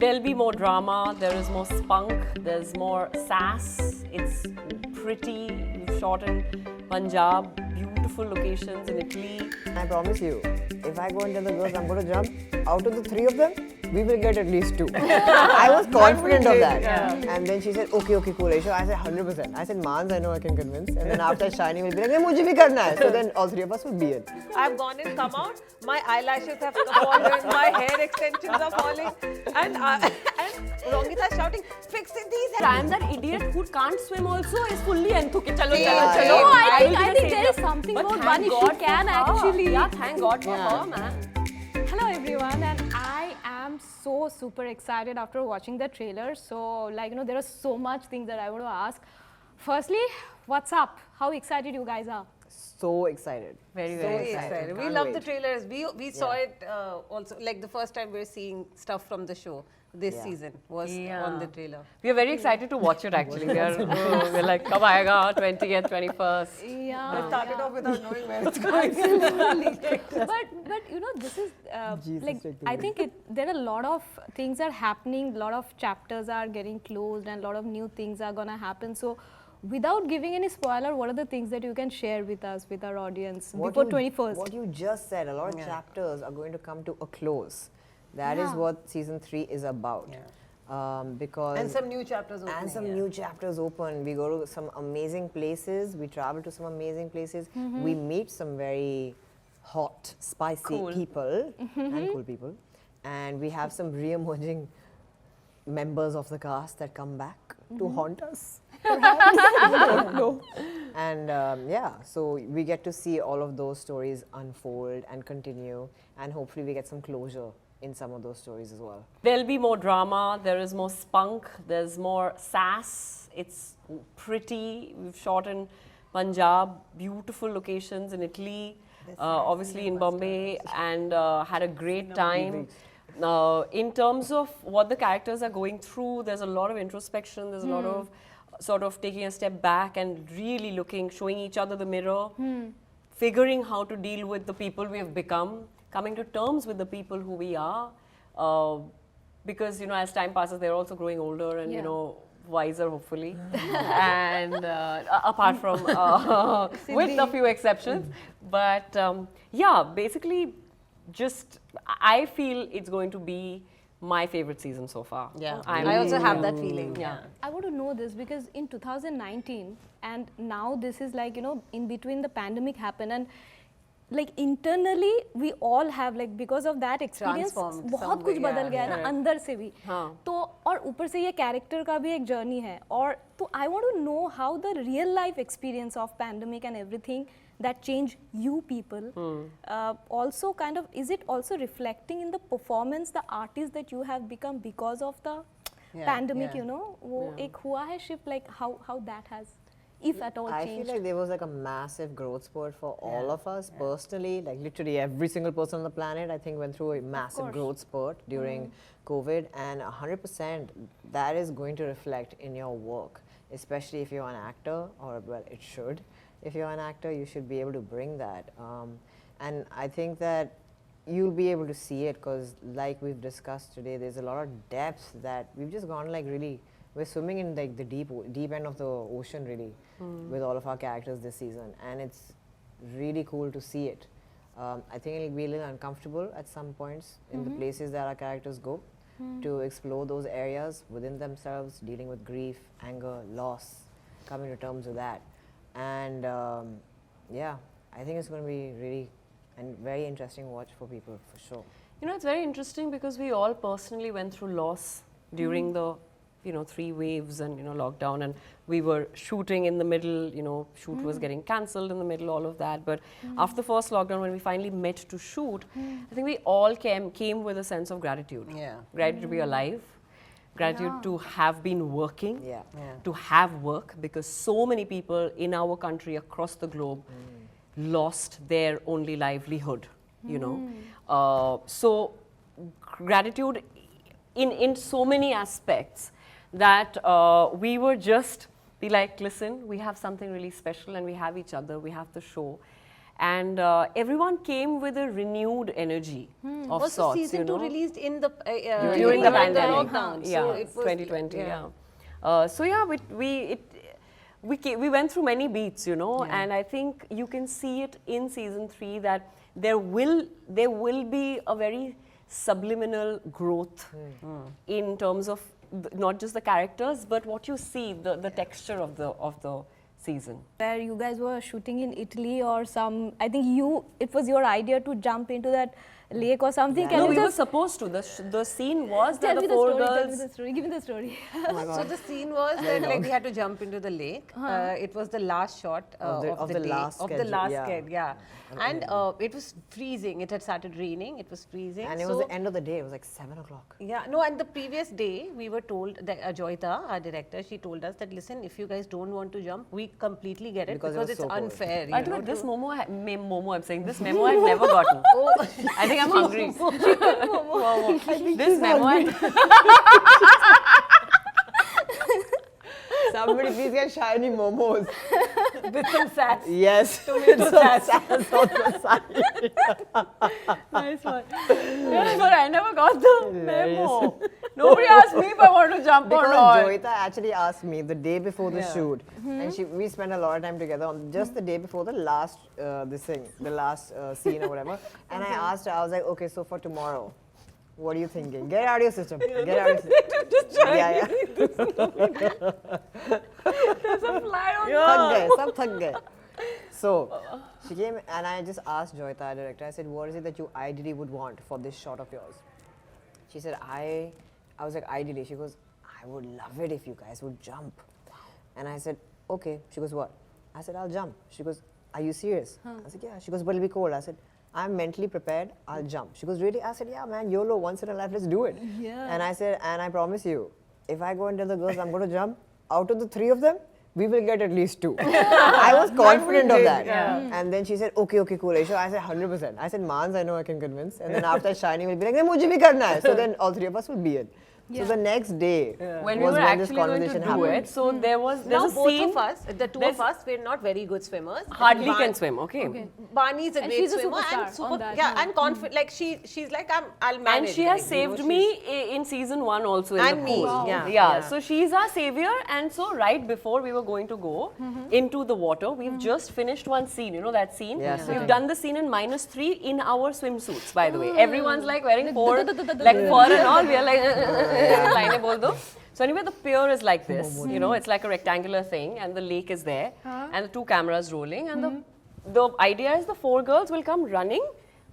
There'll be more drama, there is more spunk, there's more sass. It's pretty. We've shot in Punjab, beautiful locations in Italy. I promise you, if I go and tell the girls I'm going to jump, out of the three of them, we will get at least two. I was confident of that. Yeah. And then she said, okay, cool, Aisha. I said, 100%. I said, Mans, I know I can convince. And then after Shiny will be like, mujhe bhi karna hai. So then all three of us will be in. I've gone in, come out, my eyelashes have fallen, my hair extensions are falling, and Rongita's shouting, fix it, these I'm that idiot who can't swim also is fully enthusiastic. Chalo, Yeah, chalo, yeah. chalo. No, I think will be the there is savior. something But about thank Bani. God She can for her. actually. Yeah, thank God for Yeah. her, man. Hello everyone, and I am so super excited after watching the trailer. So there are so much things that I want to ask. Firstly, what's up? How excited you guys are? So excited. Very, Very very excited. excited. We Can't love the wait. trailers. We saw it also, like the first time we're seeing stuff from the show this Yeah. season was Yeah. on the trailer. We are very excited to watch it actually. We're like, kab aayega? 20th, 21st. Yeah. We started off without knowing where it's Absolutely. but this is Jesus, like take the I think there are a lot of things are happening, a lot of chapters are getting closed, and a lot of new things are gonna happen. So, without giving any spoiler, what are the things that you can share with us, with our audience before 21st? What you just said, a lot of chapters are going to come to a close. That is Yeah. what season 3 is about. Because And some new chapters opening. and some new chapters open. We go to some amazing places. We travel to some amazing places. We meet some very hot, spicy Cool. people and cool people. And we have some re-emerging members of the cast that come back to haunt us. No. And so we get to see all of those stories unfold and continue. And hopefully we get some closure in some of those stories as well. There'll be more drama, there is more spunk, there's more sass. It's pretty. We've shot in Punjab, beautiful locations in Italy, obviously in Bombay, and had a great time. In terms of what the characters are going through, there's a lot of introspection, there's a lot of sort of taking a step back and really showing each other the mirror, figuring how to deal with the people we have become, coming to terms with the people who we are, because as time passes, they're also growing older and Yeah. wiser, hopefully, and apart from with a few exceptions, but basically, just I feel it's going to be my favorite season so far. Yeah, I'm I also have really- that feeling. Yeah. I want to know this because in 2019 and now this is in between the pandemic happened, and internally we all have because of that experience Transformed बहुत some कुछ way, बदल yeah, गया है ना अंदर से भी हाँ. तो और ऊपर से ये कैरेक्टर का भी एक जर्नी है और तो I want to know how the real life experience of pandemic and everything that changed you people also kind of is it also reflecting in the performance the artist that you have become because of the pandemic वो एक हुआ है shift how that has if at all I changed. feel like there was a massive growth spurt for all of us personally. Like literally every single person on the planet, I think, went through a massive course. growth spurt during COVID, and 100% that is going to reflect in your work, especially if you're an actor, or well, it should. If you're an actor, you should be able to bring that, and I think that you'll be able to see it because, like we've discussed today, there's a lot of depth that we've just gone really. We're swimming in the deep end of the ocean really with all of our characters this season, and it's really cool to see it. I think it'll be a little uncomfortable at some points in the places that our characters go to explore those areas within themselves, dealing with grief, anger, loss, coming to terms with that. And I think it's going to be really and very interesting watch for people for sure. It's very interesting because we all personally went through loss during the 3 waves and lockdown, and we were shooting in the middle, shoot was getting cancelled in the middle, all of that. But after the first lockdown, when we finally met to shoot, I think we all came with a sense of gratitude. Yeah. Gratitude to be alive, gratitude to have been working, Yeah. to have work, because so many people in our country across the globe lost their only livelihood, so gratitude in so many aspects that we were just be like, listen, we have something really special and we have each other, we have the show. and everyone came with a renewed energy of Also, sorts. season you 2 know, released in the during the during pandemic. lockdown. Yeah, So it was 2020. So yeah, we went through many beats, you know, and I think you can see it in season 3 that there will be a very subliminal growth in terms of not just the characters, but what you see, the texture of the season. Where you guys were shooting in Italy or some, I think it was your idea to jump into that lake or something. Can No, you we were just supposed to. The scene was that tell me the the four story, tell me girls. the story, give me the story. So the scene was that like we had to jump into the lake. It was the last shot of the day, last of the schedule, last yeah. sked, yeah. And it was freezing. It had started raining. It was freezing. And it was the end of the day. It was like 7 o'clock. Yeah, no, and the previous day we were told that Joyita, our director, she told us that listen, if you guys don't want to jump, we completely get it Because it because was it's so cold. unfair. By you the way, know, this to- momo, I'm saying, this memo I've never gotten. Oh, I think I'm hungry. Momo. This memo, Somebody please get shiny momos. with some sass. Yes. Tomato sass. nice one. Yeah, but I never got the memo. Nobody asked me if I want to jump or Because not. Joyita actually asked me the day before the shoot, and we spent a lot of time together on just the day before the last scene or whatever. And I asked her, I was like, okay, so for tomorrow, what are you thinking? Get it out of your system. Get it out of your system. Just try. Yeah. There's a fly on Thak gaye, sab thak gaye. So she came and I just asked Joyita, our director, I said, what is it that you ideally would want for this shot of yours? She said, I was like, ideally. She goes, I would love it if you guys would jump. And I said, okay. She goes, what? I said, I'll jump. She goes, are you serious? I said, yeah. She goes, but it'll be cold. I said, I'm mentally prepared. I'll jump. She goes, really? I said, yeah, man, YOLO, once in a life, let's do it. Yeah. And I said, and I promise you, if I go and tell the girls I'm going to jump, out of the 3 of them, we will get at least 2. I was confident of that. And then she said, okay, cool. Aisha. I said, 100%. I said, Mans, I know I can convince. And then after Shiny will be like, mujhe bhi karna hai. So then all 3 of us will be it. So the next day When we was were when this actually going to conversation do happened. it, so there's Now a both scene. of us, the two of us, we're not very good swimmers. Hardly Ban- can swim, okay. Bani is a And great she's a swimmer superstar and super, on that, yeah, yeah. and confident. Like she's like I'll manage. And she has like, you know, saved she's- me in season 1 also in And the me, pool. wow. Yeah. Yeah. So she's our savior, and so right before we were going to go into the water, we've just finished one scene. You know that scene? Yeah, We've yeah. done the scene in -3 in our swimsuits, by the way. Everyone's like wearing fur and all. We are like, line bol do. So anyway, the pier is like this, you know, it's like a rectangular thing, and the lake is there, and the 2 cameras rolling, and the idea is the 4 girls will come running,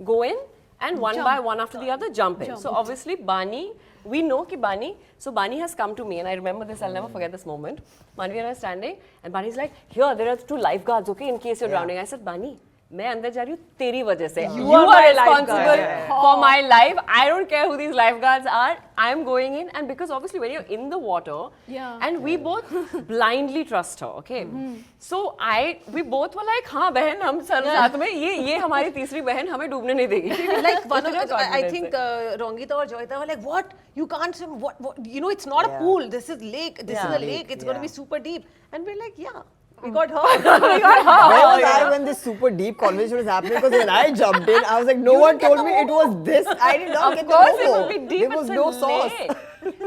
go in, and one by one after the other jump in. So obviously Bani, we know ki Bani, so Bani has come to me, and I remember this, I'll never forget this moment. Maanvi and I are standing, and Bani's like, here, there are 2 lifeguards, okay, in case you're drowning. I said, Bani, मैं अंदर जा रही हूँ तेरी वजह से. You are my responsible lifeguard. for my life. I don't care who these lifeguards are. I am going in, and because obviously when you're in the water, and we both blindly trust her, okay. So we both were like, हाँ बहन हम साथ में ये हमारी तीसरी बहन हमें डूबने नहीं देगी. Like one of Iतना I confidence think है. Rongita or Joyita were like, what? You can't swim. What? You know, it's not a pool. This is lake. This is a lake. It's going to be super deep. And we're like, yeah. We got her. Where was I when this super deep conversation was happening? Because when I jumped in, I was like, no one told me it was this. I did not get the Of course it momo. will be deep. There was it's no a sauce. lake.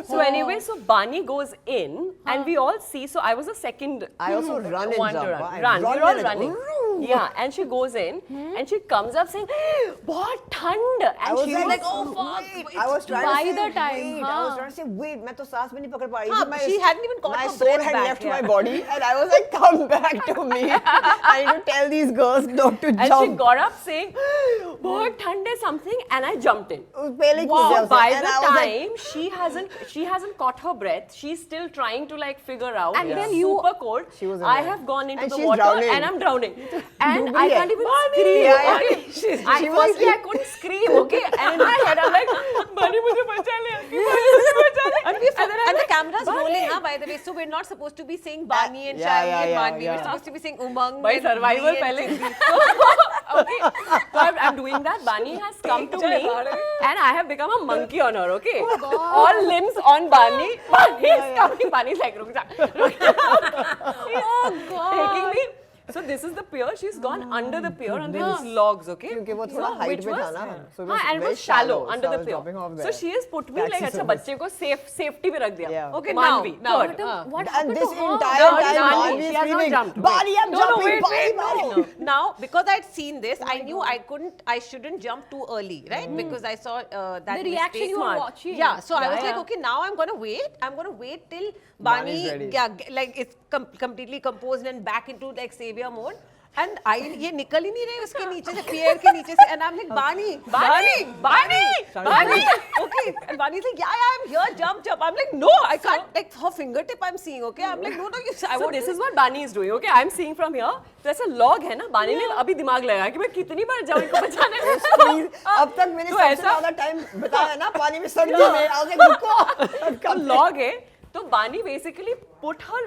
So anyway, so Bani goes in, and we all see. So I was the second. I also run and one jump. to run. I Run. run We're all and running. Yeah, and she goes in, and she comes up saying, "बहुत ठंड," I and was she like, was like, oh, fuck, wait. I was trying by to say, the time, wait. I was trying to say, wait, मैं तो सांस भी नहीं पकड़ पा रही हाँ, थी. My- she hadn't even got my her soul breath had back, left yeah. my body, and I was like, come back to me. I need to tell these girls not to and she jump. got up saying, "बहुत ठंड है," something, and I jumped in. पहले ही कूद गया So उसे. by And the I was like, time she hasn't caught her breath. She's still trying to like figure out. And It's then you- super cold. She was in I there. have gone into And the she's water drowning. and I'm drowning. And डूब I रही है. can't even scream. Yeah, yeah. Okay? She was Firstly, like- I couldn't scream. Okay, and in my head I'm like, Bani मुझे बचा ले, Bani मुझे बचा ले. And the camera's rolling, huh, by the way. So we're not supposed to be saying Bani and Yeah, Shani yeah, and yeah, Maanvi. yeah. We're supposed to be saying Umang. By and survival Bri and पहले. Cindy. Okay, so I'm doing that. Bani has come to me, and I have become a monkey on her. Okay, all limbs on Bani. Bani is coming. Bani's like, रुक जा. She's taking me So this is the pier. She's gone under the pier and there's logs, okay? क्योंकि वो थोड़ा height Which में था was, ना, so it हाँ, was and it very was shallow shallow, under so I the was dropping off pier. So there. she has put me like Taxi अच्छा service. बच्चे को safety पे रख दिया. Yeah. Okay, Manvi, now. third. What And happened this to her? entire Now time, Manvi, Manvi she is has not screaming, jumped. Bani, I'm No, jumping, wait, Bani, no. Bani. Now, because I'd seen this, I knew I shouldn't jump too early, right? Because I saw that The reaction mistake. you were Smart. watching. Yeah, so I was Yeah, like, yeah. okay, now I'm gonna wait. I'm gonna wait till Bani's Bani, ready. like it's completely composed and back into like savior mode. And ये निकल ही नहीं रहे उसके नीचे से, पियर के नीचे से, and I'm like, Bani. Okay, and Bani's like, yeah, I'm here, jump. I'm like, no, I can't. Like her fingertip, I'm seeing. Okay, I'm like, no, you. I So want this is what Bani is doing, okay? I'm seeing from here. तो ऐसा log है ना, बानी ने अभी दिमाग लगाया कि मैं कितनी बार जाऊँ इनको बचाने Please, अब तक मैंने तो सबसे ऐसा- ज़्यादा time बताया ना पानी में सर्दी में, I was like, रुको, तो log है, तो बानी basically put her,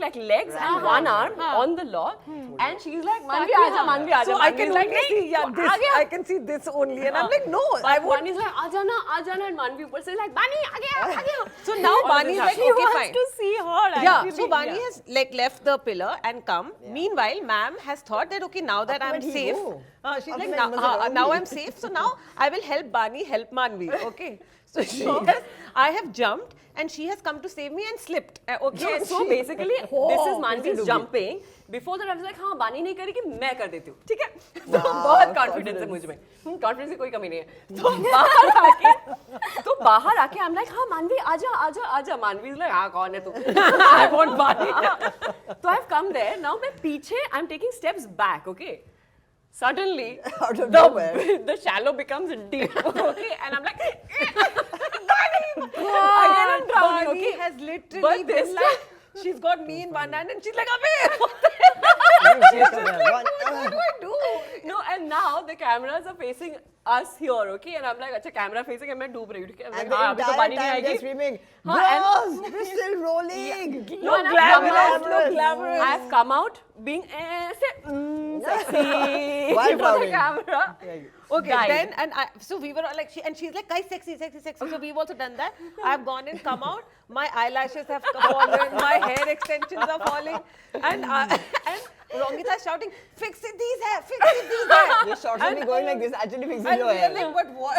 like legs and one arm on the log, and she's like, Manvi आजा, So I Manvi can is like, only see, yeah, नहीं, this, आ गया. I can see this only, and I'm like, no, I But won't. Bani is like, आजा ना, and Manvi ऊपर से like, Bani आ गया. So now All of Bani this is like, happening. okay, Wants fine. to see her. Yeah, actually. so Bani has like left the pillar and come. Meanwhile, ma'am has thought that okay, now that I'm where did he safe, go? she's Ab like main maze karungi. now I'm safe. So now I will help Bani help Manvi. Okay, so I have jumped and she has come to save me and slipped. Okay, and So she- basically, this is Manvi's डूबी. jumping. Before that, I was like, हाँ बानी नहीं करेगी, मैं कर देती हूँ, ठीक है? तो बहुत confidence है मुझ में, confidence की कोई कमी नहीं है. तो बाहर आके, I'm like, हाँ मानवी आजा. Manvi is like, हाँ कौन है तू? I want Bani. So I've come there. Now मैं पीछे, I'm taking steps back, okay? Suddenly, Out of nowhere. the shallow becomes deep, okay? And I'm like, Bani! Again I'm drowning, Bani okay? has literally But this been like, she's got me in one hand and she's like, Abhi, what do I do? No, and now the cameras are facing us here, okay? And I'm like, अच्छा camera facing है, मैं डूब रही हूँ, ठीक है? I'm like, And the हाँ, अभी तो entire पानी नहीं time they're आएगी. screaming, हाँ, girls, we're still rolling. No, and I've come glamorous, out, look glamorous. I've come out being sexy While for the drowning. camera. Okay, Died. then so we were all like, she's like, guys, sexy. So we've also done that. I've gone and come out. My eyelashes have fallen. My hair extensions are falling, and Rongita is shouting, fix it, these hair. You're short of me going like this, actually fixing And your we are hair. like, but what?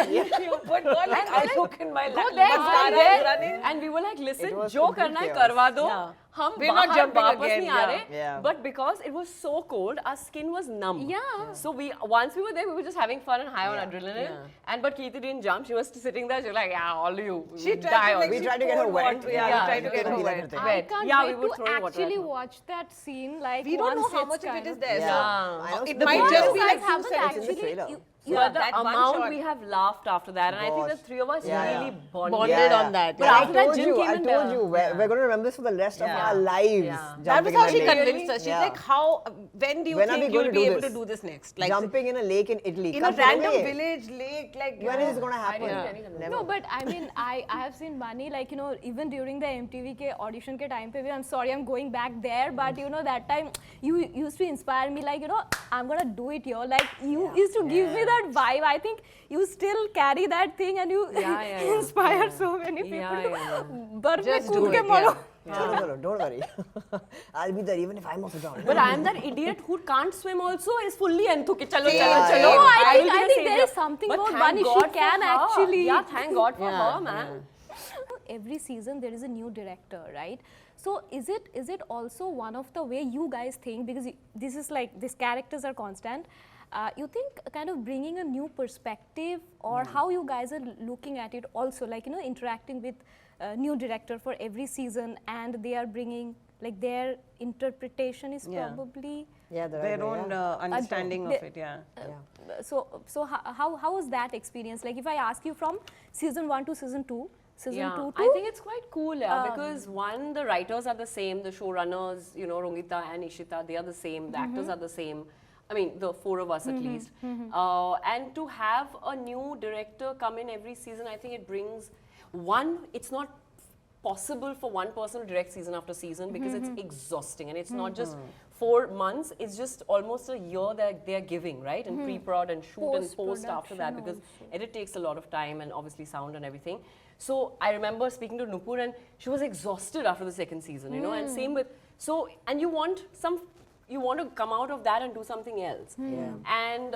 But what? Like, I look in my Go lap. there, mascara go is there. running. And we were like, listen, It was जो complete करना है chaos. करवा दो. Yeah. हम We're not बाहर jumping वापस again, नहीं आ yeah. रहे. Yeah. But because it was so cold, our skin was numb. Yeah. So once we were there, we were just having fun and high on Yeah. adrenaline. Yeah. And but Keerti didn't jump. She was sitting there. She was like, yeah, all you. She die tried to all like, We you. tried to get her poured wet. water. Yeah, Yeah, we tried to get her we wet. did I Wet. can't Yeah, we wait would to throw water actually at her. watch that scene. Like We don't know once how it's much of kind it is of- there. Yeah. So I know it the might video. just be You like guys few haven't seconds. It's in the trailer. But the that one amount shot. we have laughed after that, and I think the Gosh. three of us Yeah, really yeah. bonded. on that. But Yeah. after that, Jim came I and told you, we're going to remember this for the rest of Yeah. our lives. Yeah. That jumping was how in she a lake. convinced us. She's Yeah. like, when do you When are we think going you'll to be do able to this? do this next? Like Jumping in a lake in Italy. in a Come random away. village, lake, like When is this going to happen? didn't Never. No, but I mean, I have seen Bani, like, you know, even during the MTV के audition के time पे भी, I'm sorry, I'm going back there, but you know, that time you used to inspire me, like, you know, I'm gonna do it here. Like, you used to give me that vibe. I think you still carry that thing and you Yeah. inspire so many people Yeah, to yeah. बर्फ में Just do कूद के it, मरो. Chalo, don't worry. I'll be there even if I'm also down. But I'm that idiot who can't swim also is fully enthu ki chalo, Yeah, chalo. yeah. No, I will be think the there savior. is something But about thank Bani. She God for can her. actually. Yeah, thank God for Yeah, her, man. Every season there is a new director, right? So is it also one of the way you guys think, because this is like these characters are constant, you think kind of bringing a new perspective or how you guys are looking at it also, like, you know, interacting with a new director for every season and they are bringing like their interpretation is Yeah. probably Yeah, the right their way, own yeah. understanding of it. Yeah. so how was that experience? Like if I ask you from season 1 to season 2, season Yeah, 2 I to think it's quite cool, because one, the writers are the same, the showrunners, you know, Rongita and Ishita, they are the same, the actors are the same. I mean, the four of us at least. And to have a new director come in every season, I think it brings one, it's not possible for one person to direct season after season because it's exhausting, and it's not just 4 months, it's just almost a year that they're giving, right? And pre-prod and shoot and post after that, because edit takes a lot of time and obviously sound and everything. So I remember speaking to Nupur and she was exhausted after the second season, you know, and same with, so, and you want some you want to come out of that and do something else. And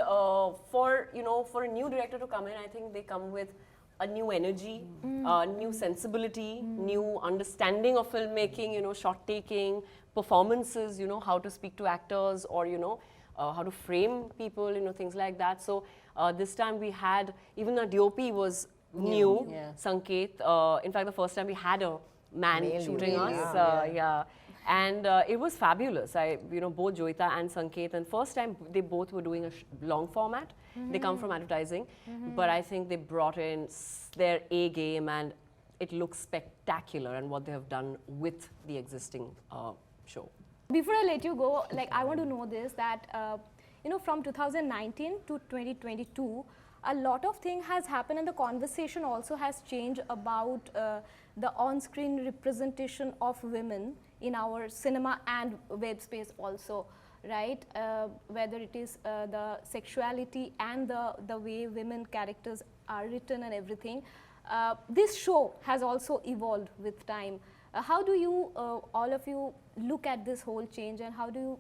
for a new director to come in, I think they come with a new energy, new sensibility, new understanding of filmmaking, shot taking, performances, how to speak to actors, or how to frame people, things like that. So this time we had, even our DOP was new, Sanket. In fact, the first time we had a man Male shooting DOP, us. And it was fabulous. Both Joita and Sanket, and first time they both were doing a long format. They come from advertising, but I think they brought in their A game, and it looks spectacular, and what they have done with the existing show. Before I let you go, like I want to know this, that from 2019 to 2022, a lot of things has happened, and the conversation also has changed about the on-screen representation of women in our cinema and web space also, right? Whether it is the sexuality and the way women characters are written and everything. This show has also evolved with time. How do you, all of you, look at this whole change, and how do you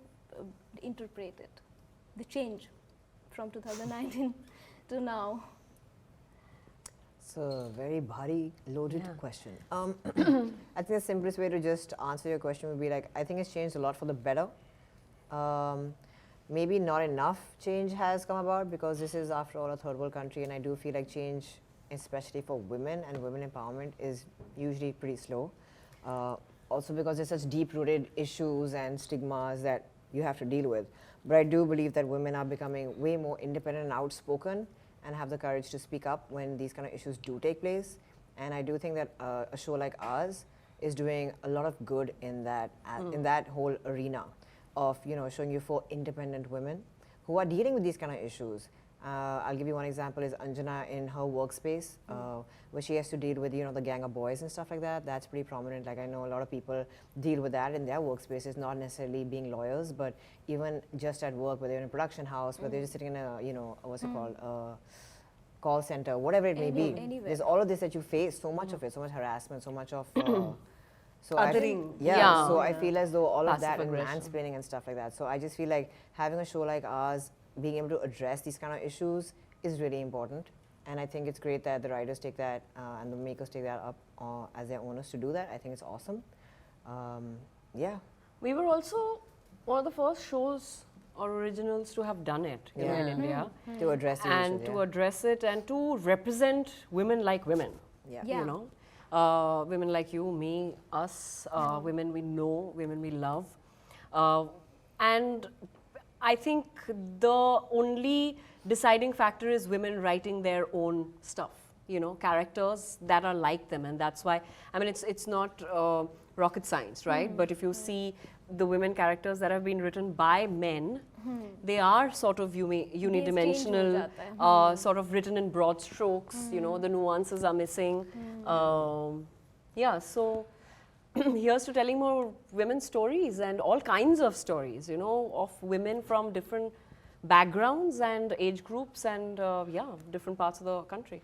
interpret it, the change from 2019 to now? It's a very bhari, loaded question. I think the simplest way to just answer your question would be like, I think it's changed a lot for the better. Maybe not enough change has come about, because this is, after all, a third world country, and I do feel like change, especially for women and women empowerment, is usually pretty slow. Also because there's such deep-rooted issues and stigmas that you have to deal with. But I do believe that women are becoming way more independent and outspoken, and have the courage to speak up when these kind of issues do take place. And I do think that a show like ours is doing a lot of good in that whole arena of showing you 4 independent women who are dealing with these kind of issues. I'll give you one example, is Anjana in her workspace, where she has to deal with the gang of boys and stuff like that. That's pretty prominent. Like, I know a lot of people deal with that in their workspaces, not necessarily being lawyers, but even just at work, whether they're in a production house, whether they're just sitting in a what's it called, call center, whatever it may be. Anywhere. There's all of this that you face, so much of it, so much harassment, so much of Othering. So I feel as though all of that, Passive and aggression. mansplaining and stuff like that. So I just feel like having a show like ours, being able to address these kind of issues, is really important. And I think it's great that the writers take that and the makers take that up as their owners to do that. I think it's awesome. We were also one of the first shows or originals to have done it in India. To address the And issues, to address it, and to represent women like women. Yeah. Women like you, me, us, women we know, women we love. And I think the only deciding factor is women writing their own stuff, characters that are like them. And that's why, I mean, it's not rocket science, right? But if you see the women characters that have been written by men, they are sort of unidimensional, sort of written in broad strokes, the nuances are missing. So here's to telling more women's stories, and all kinds of stories, of women from different backgrounds and age groups, and different parts of the country.